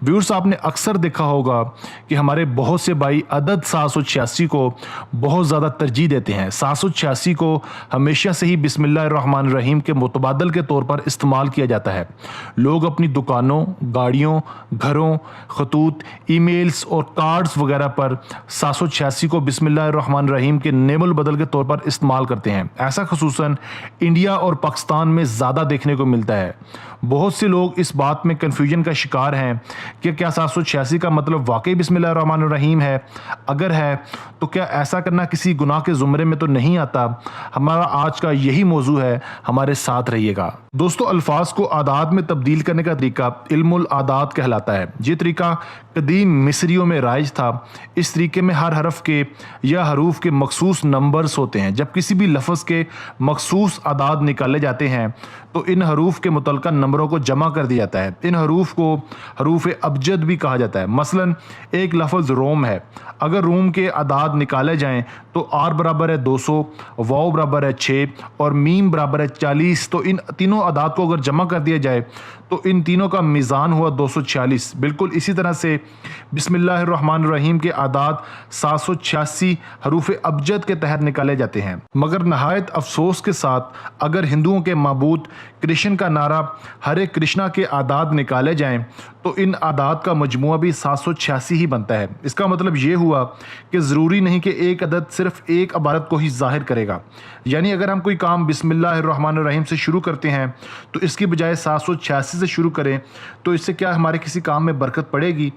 Viewers, आपने अक्सर देखा होगा कि हमारे बहुत से भाई अदद 786 को बहुत ज़्यादा तरजीह देते हैं। 786 को हमेशा से ही बिस्मिल्लाहिर्रहमानिर्रहीम के मुतबादल के तौर पर इस्तेमाल किया जाता है। लोग अपनी दुकानों, गाड़ियों, घरों, खतूत, ईमेल्स और कार्ड्स वगैरह पर 786 को बिस्मिल्लाहिर्रहमानिर्रहीम के नेमुल बदल के तौर पर इस्तेमाल करते हैं। ऐसा खुसूसन इंडिया और पाकिस्तान में ज़्यादा देखने को मिलता है। बहुत से लोग इस बात में कन्फ्यूजन का शिकार हैं कि क्या 786 का मतलब वाकई बिस्मिल्लाहिर्रहमानिर्रहीम है। अगर है तो क्या ऐसा करना किसी गुनाह के ज़ुमरे में तो नहीं आता। हमारा आज का यही मौजू है, हमारे साथ रहिएगा। दोस्तों, अल्फाज को आदात में तब्दील करने का तरीका इल्मुल आदात कहलाता है। ये तरीका कदीम मिस्रियों में राइज था। इस तरीके में हर हरफ के या हरूफ के मखसूस नंबर्स होते हैं। जब किसी भी लफ्ज़ के मखसूस आदाद निकाले जाते हैं तो इन हरूफ के मुतल्लिका नंबरों को जमा कर दिया जाता है। इन हरूफ को हरूफ अबजद भी कहा जाता है। मसलन एक लफ्ज़ रोम है। अगर रोम के आदाद निकाले जाएं तो आर बराबर है 200, वाव बराबर है 6 और मीम बराबर है 40। तो इन तीनों आदाद को अगर जमा कर दिया जाए तो इन तीनों का मीज़ान हुआ 246। बिल्कुल इसी तरह से बिस्मिल्लाहिर्रहमानिर्रहीम के आदाद 786 हरूफ अबजद के तहत निकाले जाते हैं। मगर नहायत अफसोस के साथ अगर हिंदुओं के माबूद कृष्ण का नारा हरे कृष्णा के आदाद निकाले जाएं तो इन आदाद का मजमुआ भी 786 ही बनता है। इसका मतलब ये हुआ कि ज़रूरी नहीं कि एक अदद सिर्फ एक इबारत को ही ज़ाहिर करेगा। यानी अगर हम कोई काम बिस्मिल्लाहिर्रहमानिर्रहीम से शुरू करते हैं तो इसकी बजाय 786 से शुरू करें तो इससे क्या हमारे किसी काम में बरकत पड़ेगी?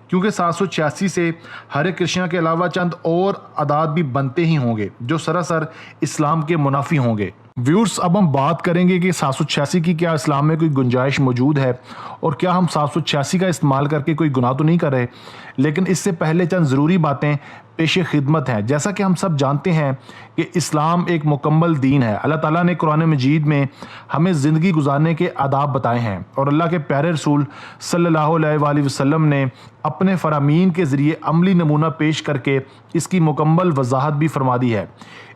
क्योंकि 786 से हरे कृष्णा के अलावा चंद और आदाद भी बनते ही होंगे जो सरासर इस्लाम के मुनाफी होंगे। व्यूअर्स, अब हम बात करेंगे कि 786 की क्या इस्लाम में कोई गुंजाइश मौजूद है और क्या हम 786 का इस्तेमाल करके कोई गुनाह तो नहीं कर रहे। लेकिन इससे पहले चंद ज़रूरी बातें पेश खिदमत हैं। जैसा कि हम सब जानते हैं कि इस्लाम एक मुकम्मल दीन है। अल्लाह ताला ने कुरान मजीद में हमें ज़िंदगी गुजारने के आदाब बताए हैं और अल्लाह के प्यारे रसूल सल्लल्लाहु अलैहि वसल्लम ने अपने फरामीन के ज़रिए अमली नमूना पेश करके इसकी मुकम्मल वजाहत भी फरमा दी है।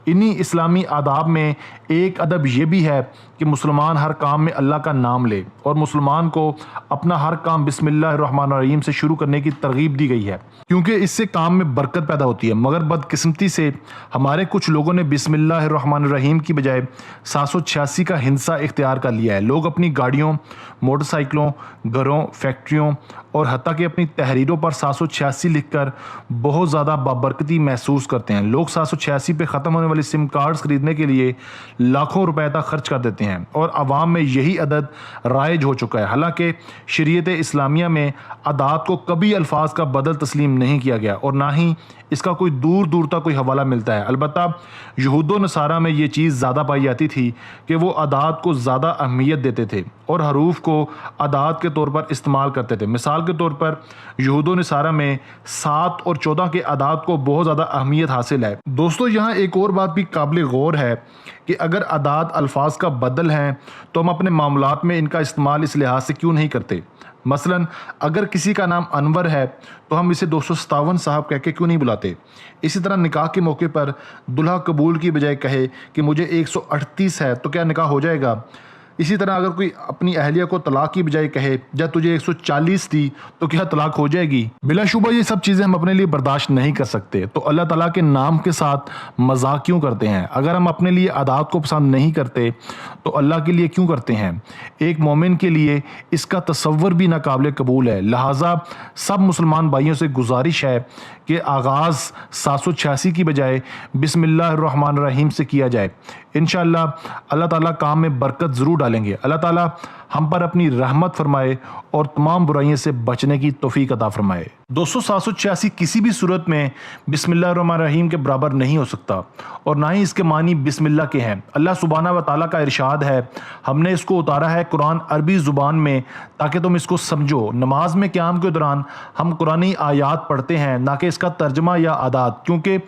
इन्हीं इस्लामी आदाब में एक अदब ये भी है कि मुसलमान हर काम में अल्लाह का नाम ले और मुसलमान को अपना हर काम बिस्मिल्लाहिर्रहमानिर्रहीम से शुरू करने की तरगीब दी गई है, क्योंकि इससे काम में बरकत पैदा होती है। मगर बदकिस्मती से हमारे कुछ लोगों ने बिस्मिल्लाहिर्रहमानिर्रहीम की बजाय 786 का हिंसा इख्तियार कर लिया है। लोग अपनी गाड़ियों, मोटरसाइकिलों, घरों, फैक्ट्रियों और हत्ता कि अपनी तहरीरों पर 786 लिखकर बहुत ज़्यादा बाबरकती महसूस करते हैं। लोग 786 पे ख़त्म होने वाली सिम कार्ड्स खरीदने के लिए लाखों रुपए तक खर्च कर देते हैं और आवाम में यही अदद राइज हो चुका है। हालांकि शरीयत इस्लामिया में आदात को कभी अल्फाज का बदल तस्लीम नहीं किया गया और ना ही इसका कोई दूर दूर तक कोई हवाला मिलता है। अलबत्ता यहूद व नसारा में ये चीज़ ज़्यादा पाई जाती थी कि वो आदात को ज़्यादा अहमियत देते थे और हरूफ को आदात के तौर पर इस्तेमाल करते थे। मिसाल के तौर पर यहूद व नसारा में 7 और 14 के आदात को बहुत ज़्यादा अहमियत हासिल है। दोस्तों, यहाँ एक और बात भी काबिल गौर है कि अगर आदात अल्फाज का बदल हैं तो हम अपने मामलात में इनका इस्तेमाल इस लिहाज से क्यों नहीं करते। मसलन अगर किसी का नाम अनवर है तो हम इसे 257 साहब कह के क्यों नहीं बुलाते। इसी तरह निकाह के मौके पर दुल्हा कबूल की बजाय कहे कि मुझे 138 है तो क्या निकाह हो जाएगा। इसी तरह अगर कोई अपनी अहलिया को तलाक की बजाय कहे जब तुझे 140 दी तो क्या तलाक हो जाएगी। बिलाशुबा ये सब चीज़ें हम अपने लिए बर्दाश्त नहीं कर सकते, तो अल्लाह ताला के नाम के साथ मजाक क्यों करते हैं। अगर हम अपने लिए आदात को पसंद नहीं करते तो अल्लाह के लिए क्यों करते हैं। एक मोमिन के लिए इसका तसव्वुर भी नाकाबिल कबूल है। लिहाजा सब मुसलमान भाइयों से गुजारिश है कि आगाज़ 786 की बजाय बिस्मिल्लाहिर्रहमानिर्रहीम से किया जाए। इंशाअल्लाह अल्लाह ताला काम में बरकत ज़रूर डालेंगे। अल्लाह ताला हम पर अपनी रहमत फरमाए और तमाम बुराइयों से बचने की तौफीक अता फरमाए। दोस्तों, 786 किसी भी सूरत में बिस्मिल्लाहिर्रहमानिर्रहीम के बराबर नहीं हो सकता और ना ही इसके मानी बिस्मिल्लाह के हैं। अल्लाह सुब्हाना व तआला का इरशाद है, हमने इसको उतारा है कुरान अरबी ज़ुबान में ताकि तुम इसको समझो। नमाज में क़याम के दौरान हम कुरानी आयात पढ़ते हैं, ना कि इसका तर्जमा या आदात, क्योंकि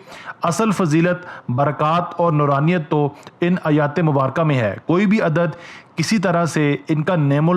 असल फजीलत, बरक़ात और नूरानियत तो इन आयात मुबारका में है। कोई भी अदद किसी तरह से इनका नेमुल